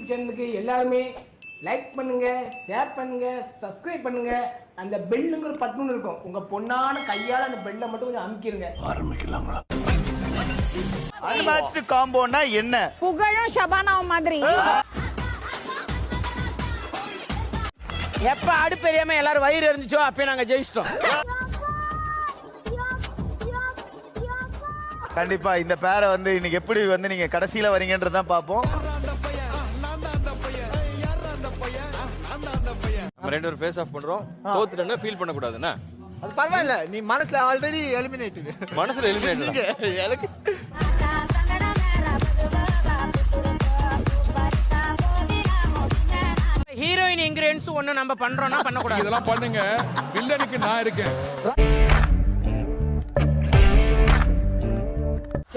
சேனலுக்கு எல்லாருமே லைக் பண்ணுங்க, ஷேர் பண்ணுங்க, சப்ஸ்கிரைப் பண்ணுங்க. அந்த பெல்லுங்கிற பட்டன் இருக்கும், உங்க பொண்ணான கையால அந்த பெல்லை மட்டும் கொஞ்சம் அமுக்கிடுங்க. ஆரம்பிக்கலாங்களா? அன்மேட்ச்டு காம்போனா என்ன? புகழும் ஷபானாவும் மாதிரி. எப்ப அடுப்பு எரியாம எல்லாரும் வயிறு எரிஞ்சிச்சோ அப்பயே நாங்க ஜெயிச்சிட்டோம். கண்டிப்பா இந்த பேரை வந்து இன்னைக்கு எப்படி வந்து நீங்க கடைசியில வரீங்கன்றதான் பாப்போம். நம்ம ரெண்டு பேரும் ஃபேஸ் ஆஃப் பண்றோம். தோத்துட்டேன்னா ஃபீல் பண்ண கூடாதுன்னா அது பரவாயில்ல, நீ மனசுல ஆல்ரெடி எலிமினேட்டட். மனசுல எலிமினேட் எனக்கு ஹீரோயின் இன்கிரியன்ஸ் ஒண்ணு நம்ம பண்றோம்னா பண்ண கூடாது. இதெல்லாம் பண்ணுங்க, வில்லனுக்கு நான் இருக்கேன்.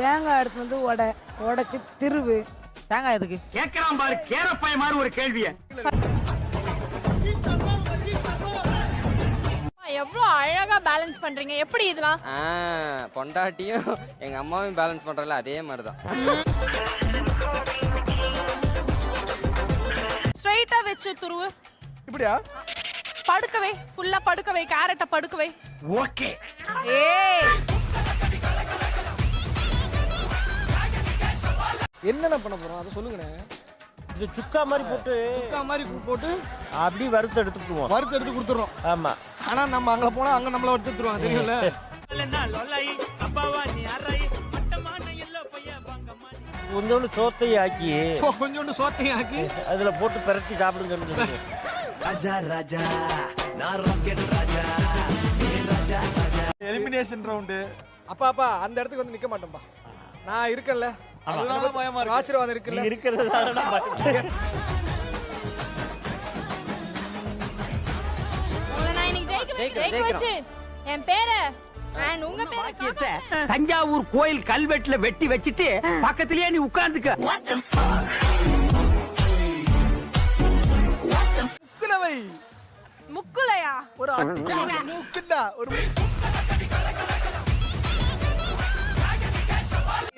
தேங்காய் எடுத்து வந்து உடைச்சு திருவு. தேங்காய் எதுக்கு கேட்கலாம் பாரு, கேரப்பாய மாதிரி ஒரு கேள்விய. எவ்வளவு அழகா பேலன்ஸ் பண்றீங்க, எப்படி இதெல்லாம்? பொண்டாட்டியும் எங்க அம்மாவையும் பேலன்ஸ் பண்றல அதே மாதிரிதான். ஸ்ட்ரைட்டா வெச்சு துருவு. இப்படியா? படுக்கவே, ஃபுல்லா படுக்கவே, கேரட்ட படுக்கவே. ஓகே. ஏய் என்னென்ன பண்ண போறோம் அதை சொல்லுங்கண்ணே. இது சுக்கா மாதிரி போட்டு அப்படி வறுத்து எடுத்துக்குவோம். வறுத்து எடுத்து கொடுத்துறோம். ஆமா. ஆனா நம்ம அங்க போனா அங்க நம்மள வறுத்து எடுத்துருவாங்க, தெரியும்ல? கொஞ்சோண்டு சோத்தையை ஆக்கி கொஞ்சோண்டு சோத்தையும் ஆக்கி அதுல போட்டு பிரட்டி சாப்பிடுங்க. Elimination round. அப்பா அந்த இடத்துக்கு வந்து நிக்க மாட்டேன்பா, நான் இருக்கேன்ல. ஆசீர்வாதம் இருக்குல்ல. இருக்கிறது உங்களை நான் இன்னைக்கு ஜெயிக்க வச்சு என் பேரை and உங்க பேரை காப்பாத்து. தஞ்சாவூர் கோயில் கல்வெட்டுல வெட்டி வச்சிட்டு பக்கத்திலேயே நீ உட்கார்ந்துக்க. முக்குலவை முக்குலையா? ஒரு முக்குண்டா ஒரு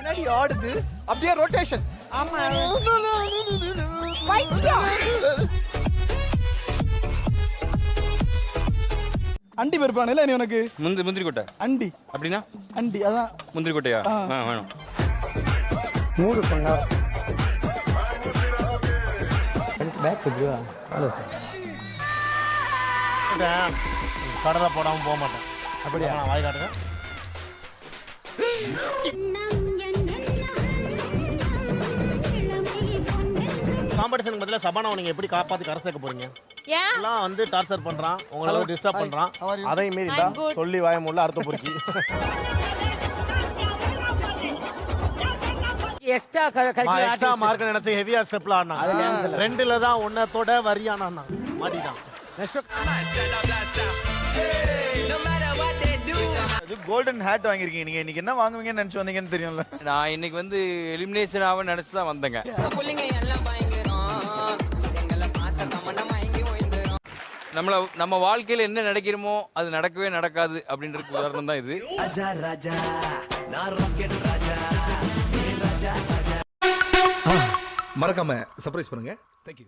என்னடி ஆடுது அப்படியே ரொட்டேஷன். ஆமா. அண்டி பருப்பானல நீ உனக்கு முந்திரி கொட்டை அண்டி அப்படின்னா அண்டி அதான் முந்திரி கொட்டையா? வேணும். கடலை போடாம போக மாட்டேன். அப்படியா? வாய் காட்டுங்க. காம்படிஷனுக்கு பதிலா சபானாவை நீங்க எப்படி காப்பாத்தி கரை சேர்க்க போறீங்க? ஏன் எல்லாம் வந்து டார்ச்சர் பண்றான், உங்களை டிஸ்டர்ப் பண்றான். அதையும் மீறி தான் சொல்லி வாய முள்ள அடுத்த பொறுக்கி. எக்ஸ்ட்ரா மார்க் நினைச்சு ஹெவியா ஸ்டெப்ல ஆடினாங்க. ரெண்டுல தான் ஒன்னத்தோட வரியானா மாட்டிட்டான். கோல்டன் ஹேட் வாங்கிருக்கீங்க நீங்க. இன்னைக்கு என்ன வாங்குவீங்கன்னு நினைச்சு வந்தீங்கன்னு தெரியும்ல. நான் இன்னைக்கு வந்து எலிமினேஷன் ஆக நினைச்சு தான் வந்தேங்க. நம்ம வாழ்க்கையில என்ன நடக்கிறோமோ அது நடக்கவே நடக்காது அப்படின்றதுக்கு உதாரணம் தான் இது. மறக்காம சர்ப்ரைஸ் பண்ணுங்க. தேங்க்யூ.